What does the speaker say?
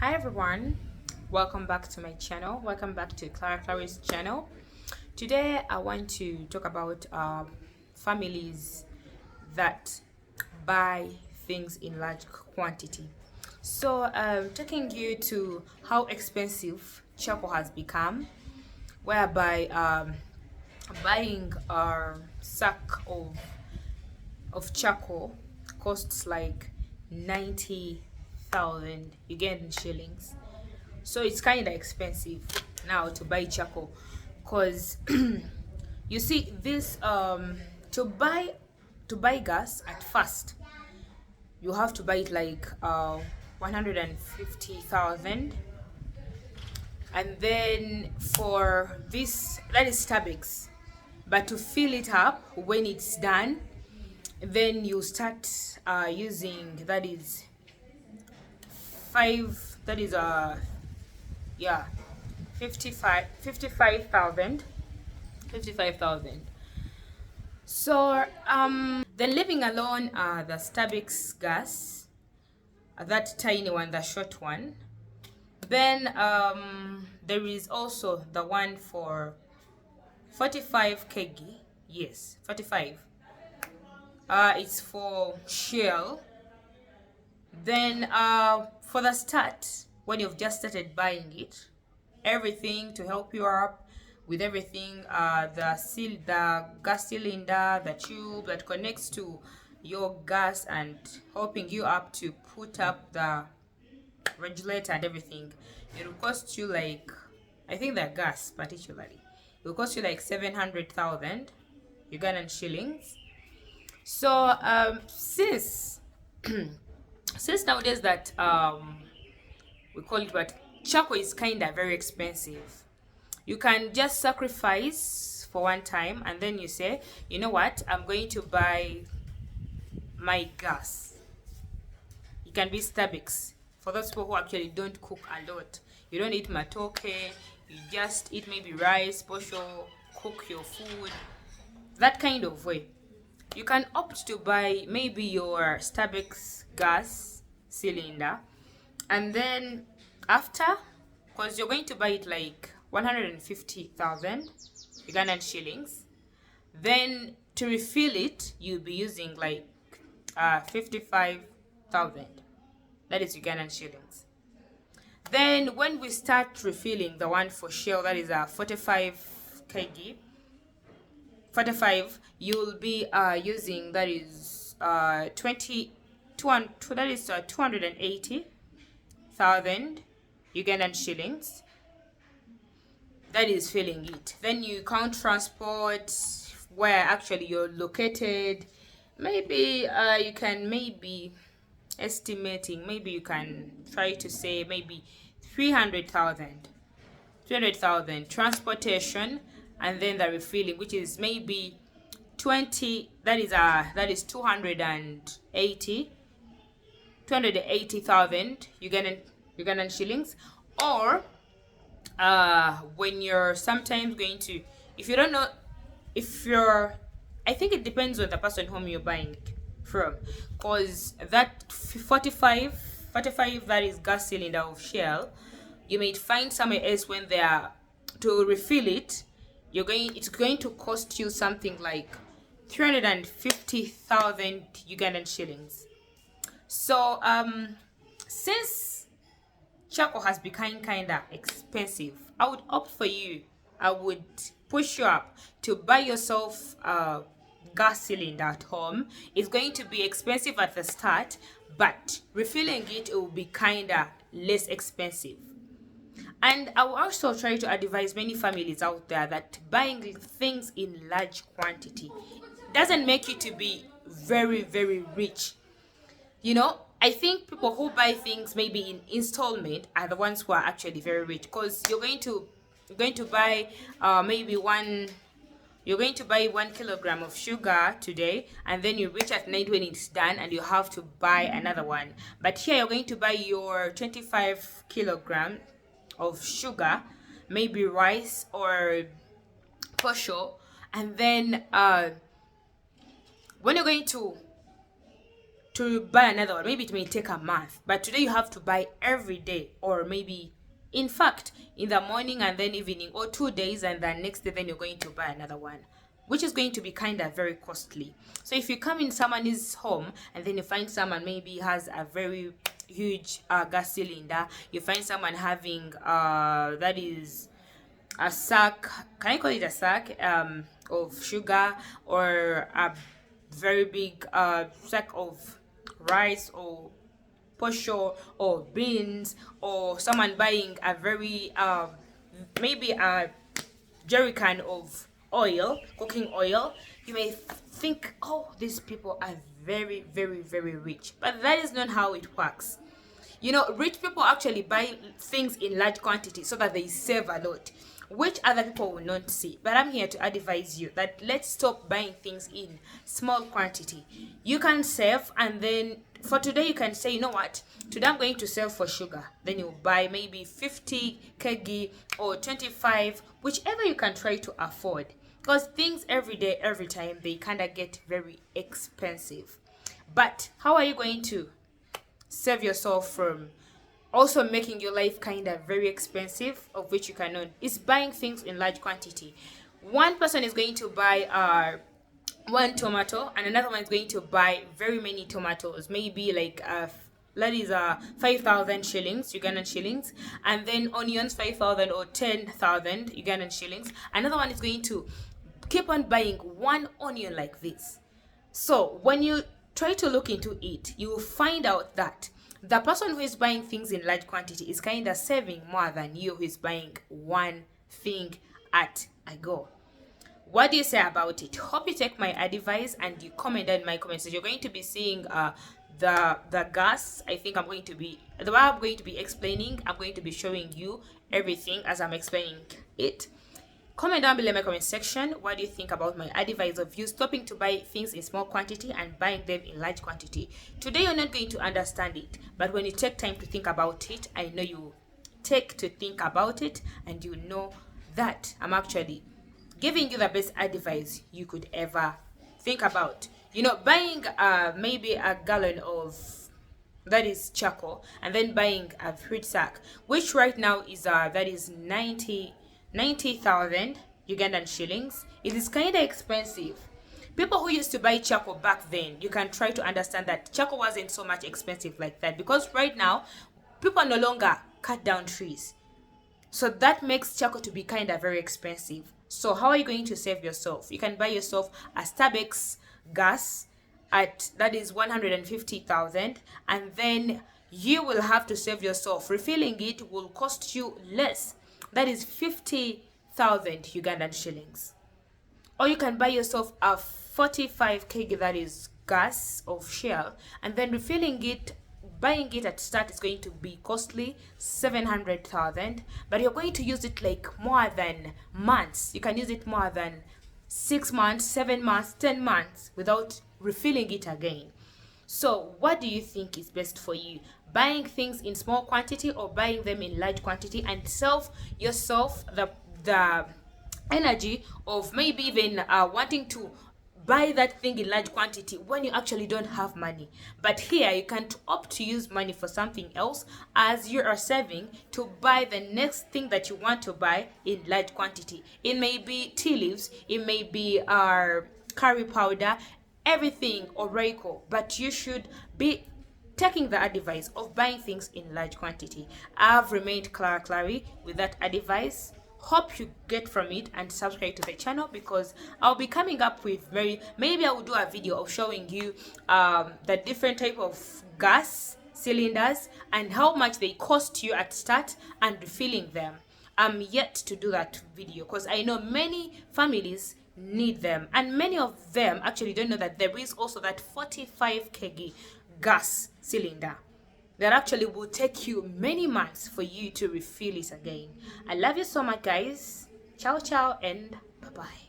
Hi everyone, welcome back to my channel. Welcome back to Clara's channel. Today I want to talk about families that buy things in large quantity. So taking you to how expensive charcoal has become, whereby buying a sack of charcoal costs like 90,000 you get in shillings. So it's kind of expensive now to buy charcoal because you see this to buy gas at first you have to buy it like 150,000, and then for this that is Starbucks, but to fill it up when it's done, then you start using that is five that is yeah 55,000. So then leaving alone the Starbucks gas, that tiny one, the short one, then there is also the one for 45 kg. Yes, 45. It's for Shell. Then for the start, when you've just started buying it, everything to help you up with everything, the gas cylinder, the tube that connects to your gas and helping you up to put up the regulator and everything, it will cost you like, I think the gas particularly, it will cost you like 700,000 Ugandan shillings. So since nowadays that we call it what, charcoal is kind of very expensive, you can just sacrifice for one time and then you say, you know what, I'm going to buy my gas. It can be Starbucks for those people who actually don't cook a lot. You don't eat matoke, you just eat maybe rice, posho, cook your food, that kind of way. You can opt to buy maybe your Starbucks gas cylinder, and then after, because you're going to buy it like 150,000 Ugandan shillings, then to refill it you'll be using like 55,000, that is Ugandan shillings. Then when we start refilling the one for Shell, that is a 45 kg, 45, you'll be using that is 280,000 Ugandan shillings. That is filling it. Then you count transport, where actually you're located. Maybe you can maybe estimating, maybe you can try to say maybe 300,000 transportation, and then the refilling, which is maybe 20, that is 280,000 Ugandan shillings. Or when you're sometimes going to, if you don't know, if you're, I think it depends on the person whom you're buying it from, because that 45 that is gas cylinder of Shell, you may find somewhere else when they are to refill it, it's going to cost you something like 350,000 Ugandan shillings. So since charcoal has become kind of expensive, I would opt for you, I would push you up to buy yourself a gas cylinder at home. It's going to be expensive at the start, but refilling it will be kind of less expensive. And I will also try to advise many families out there that buying things in large quantity doesn't make you to be very, very rich. I think people who buy things maybe in installment are the ones who are actually very rich, because you're going to buy maybe one you're going to buy 1 kilogram of sugar today, and then you reach at night when it's done and you have to buy another one. But here you're going to buy your 25 kilogram of sugar, maybe rice or posho, and then when you're going to to buy another one. Maybe it may take a month, but today you have to buy every day, or maybe in fact in the morning and then evening, or 2 days and then next day then you're going to buy another one, which is going to be kind of very costly. So if you come in someone's home and then you find someone maybe has a very huge gas cylinder, you find someone having that is a sack, can I call it a sack, of sugar, or a very big sack of rice or posho or beans, or someone buying a very maybe a jerry can of oil, cooking oil, you may think, oh, these people are very, very, very rich. But that is not how it works. You know, rich people actually buy things in large quantity so that they save a lot, which other people will not see. But I'm here to advise you that let's stop buying things in small quantity. You can save, and then for today you can say, you know what, today I'm going to save for sugar. Then you buy maybe 50 kg or 25, whichever you can try to afford. Because things every day, every time, they kind of get very expensive. But how are you going to save yourself from also making your life kind of very expensive, of which you cannot? Is buying things in large quantity. One person is going to buy one tomato, and another one is going to buy very many tomatoes, maybe like that is 5,000 shillings, Ugandan shillings, and then onions 5,000 or 10,000 Ugandan shillings. Another one is going to keep on buying one onion like this. So when you try to look into it, you will find out that the person who is buying things in large quantity is kind of saving more than you who is buying one thing at a go. What do you say about it? Hope you take my advice and you comment in my comments. You're going to be seeing the gas. I think I'm going to be explaining, I'm going to be showing you everything as I'm explaining it. Comment down below in my comment section, what do you think about my advice of you stopping to buy things in small quantity and buying them in large quantity. Today you're not going to understand it, but when you take time to think about it, I know you take to think about it, and you know that I'm actually giving you the best advice you could ever think about. You know, buying maybe a gallon of that is charcoal, and then buying a fruit sack, which right now is that is 90,000 Ugandan shillings. It is kind of expensive. People who used to buy charcoal back then, you can try to understand that charcoal wasn't so much expensive like that, because right now people no longer cut down trees, so that makes charcoal to be kind of very expensive. So how are you going to save yourself? You can buy yourself a Starbucks gas at that is 150,000, and then you will have to save yourself. Refilling it will cost you less, that is 50,000 Ugandan shillings. Or you can buy yourself a 45 kg that is gas of Shell, and then refilling it, buying it at start is going to be costly 700,000, but you're going to use it like more than months. You can use it more than 6 months, 7 months, 10 months without refilling it again. So what do you think is best for you? Buying things in small quantity or buying them in large quantity, and save yourself the energy of maybe even wanting to buy that thing in large quantity when you actually don't have money. But here you can opt to use money for something else, as you are saving to buy the next thing that you want to buy in large quantity. It may be tea leaves, it may be curry powder, everything or Reiko, but you should be taking the advice of buying things in large quantity. I've remained Clara Clary with that advice. Hope you get from it and subscribe to the channel, because I'll be coming up with maybe I will do a video of showing you the different type of gas cylinders and how much they cost you at start and refilling them. I'm yet to do that video because I know many families need them, and many of them actually don't know that there is also that 45 kg gas cylinder that actually will take you many months for you to refill it again. I love you so much, guys. Ciao ciao and bye bye.